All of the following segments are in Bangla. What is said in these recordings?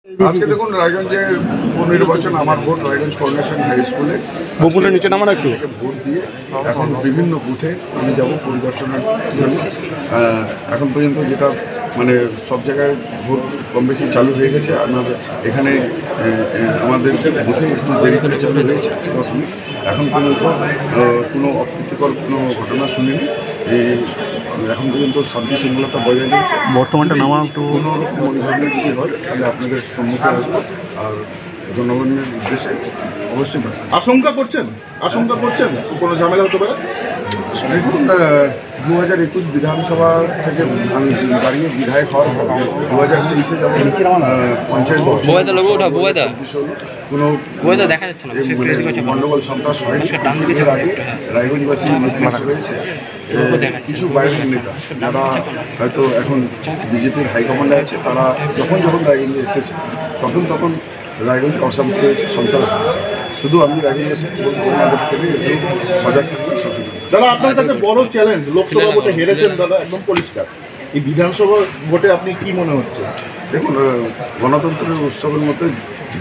আজকে দেখুন রায়গঞ্জের উপনির্বাচন আমার ভোট রায়গঞ্জ করোনেশন হাই স্কুলে বকুলের নিচে নামান একটু ভোট দিয়ে এখন বিভিন্ন বুথে আমি যাব পরিদর্শনের জন্য। এখন পর্যন্ত যেটা মানে সব জায়গায় ভোট কম বেশি চালু হয়ে গেছে। আমাদের এখানে আমাদের বুথে একটু দেরি করে চালু হয়েছে 10 মিনিট। এখন পর্যন্ত কোনো অপ্রীতিকর কোনো ঘটনা শুনিনি। এখন পর্যন্ত শান্তি শৃঙ্খলতা বজায় রয়েছে। বর্তমানটা নামা একটু কোনো রকম ওই ধরনের যদি হয় তাহলে আপনাদের সম্মুখে আসবো আর জনগণের উদ্দেশ্যে অবশ্যই। আশঙ্কা করছেন কোনো ঝামেলা হতে পারে? দেখুন 2021 বিধানসভা থেকে আমি দাঁড়িয়ে বিধায়ক হওয়ার পর 2023-এ যখন পঞ্চায়েত কোনো গণ্ডগোল সন্ত্রাস হয়নি। এর আগে রায়গঞ্জবাসী রয়েছে কিছু বাইরের নেতা যারা হয়তো এখন বিজেপির হাইকমান্ডে আছে, তারা যখন রায়গঞ্জে এসেছে তখন রায়গঞ্জে অশান্তি হয়েছে, সন্ত্রাস হয়েছে। শুধু আমি রায়গঞ্জবাসী আমাদের থেকে একটু সজাগ থাকবেন। দাদা, আপনার কাছে বড় চ্যালেঞ্জ, লোকসভা ভোটে হেরেছেন দাদা, একদম পরিষ্কার। এই বিধানসভা ভোটে আপনি কি মনে হচ্ছে? দেখুন, গণতন্ত্রের উৎসবের মতো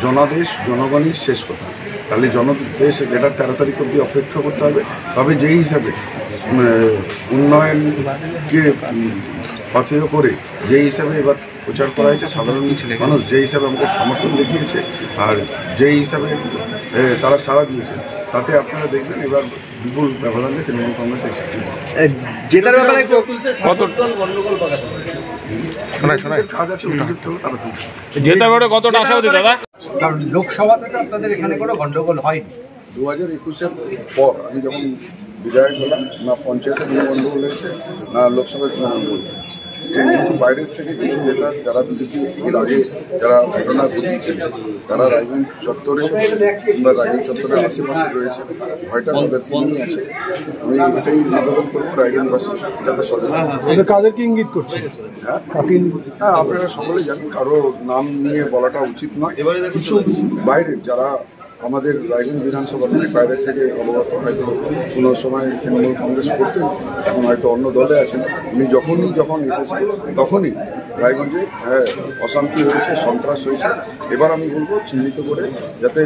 জনাদেশ জনগণই শেষ কথা। তাহলে জনদেশ এটা 13 তারিখ অবধি অপেক্ষা করতে হবে। তবে যেই হিসাবে উন্নয়নকে পাথেয় করে যেই হিসাবে এবার প্রচার করা হয়েছে, সাধারণ মানুষ যেই হিসাবে আমাদের সমর্থন দেখিয়েছে আর যেই হিসাবে তারা সাড়া দিয়েছে, তাতে আপনারা দেখবেন এবার বিপুল ব্যবধানে তৃণমূল কংগ্রেস জেতার ব্যাপারে কাজ আছে, উপযুক্ত হলে তারা তুলছে। জেতার ব্যাপারে কতটা আশাবাদী দাদা? কারণ লোকসভা থেকে আপনাদের এখানে কোনো গন্ডগোল হয়নি। 2021-এর পর আমি যখন বিধায়ক হলাম, না পঞ্চায়েতে কোনো গণ্ডগোল হয়েছে, না লোকসভায় কোনো গণ্ডগোল হয়েছে। কিন্তু বাইরের থেকে কিছু নেতা যারা বিজেপি এর আগে যারা ঘটনা ঘটিয়েছে, তারা রায়গঞ্জ চত্বরে কিংবা রায়গঞ্জ চত্বরের আশেপাশে রয়েছে, ভয়টা তাদেরকে নিয়ে আছে। আমি এটাই আবেদন করবো রায়গঞ্জবাসী যাতে সচেতন। কাদেরকে ইঙ্গিত করছে? হ্যাঁ, আপনারা সকলেই জানেন, কারো নাম নিয়ে বলাটা উচিত নয়। কিছু বাইরের যারা আমাদের রায়গঞ্জ বিধানসভা বাইরের থেকে অবগত, হয়তো কোনো সময় তৃণমূল কংগ্রেস করতেন, এখন হয়তো অন্য দলে আছেন। উনি যখন এসেছেন তখনই রায়গঞ্জে অশান্তি হয়েছে, সন্ত্রাস হয়েছে। এবার আমি বলবো চিহ্নিত করে যাতে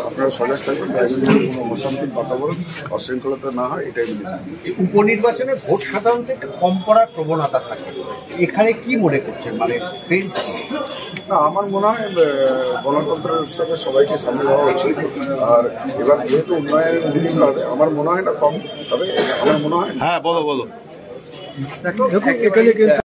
আপনারা সজাগ থাকবেন, রায়গঞ্জের কোনো অশান্তির বাতাবরণ অশৃঙ্খলতা না হয়, এটাই বলি। উপনির্বাচনে ভোট সাধারণত একটু কম পড়ার প্রবণতা থাকে, এখানে কি মনে করছেন? মানে না, আমার মনে হয় গণতন্ত্রের উৎসবে সবাইকে সামিল হওয়া উচিত। আর এবার যেহেতু উন্নয়নের ভূমিকা হবে, আমার মনে হয় না কম, তবে আমার মনে হয়। হ্যাঁ, বলো। এখানে কিন্তু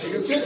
ঠিক আছে।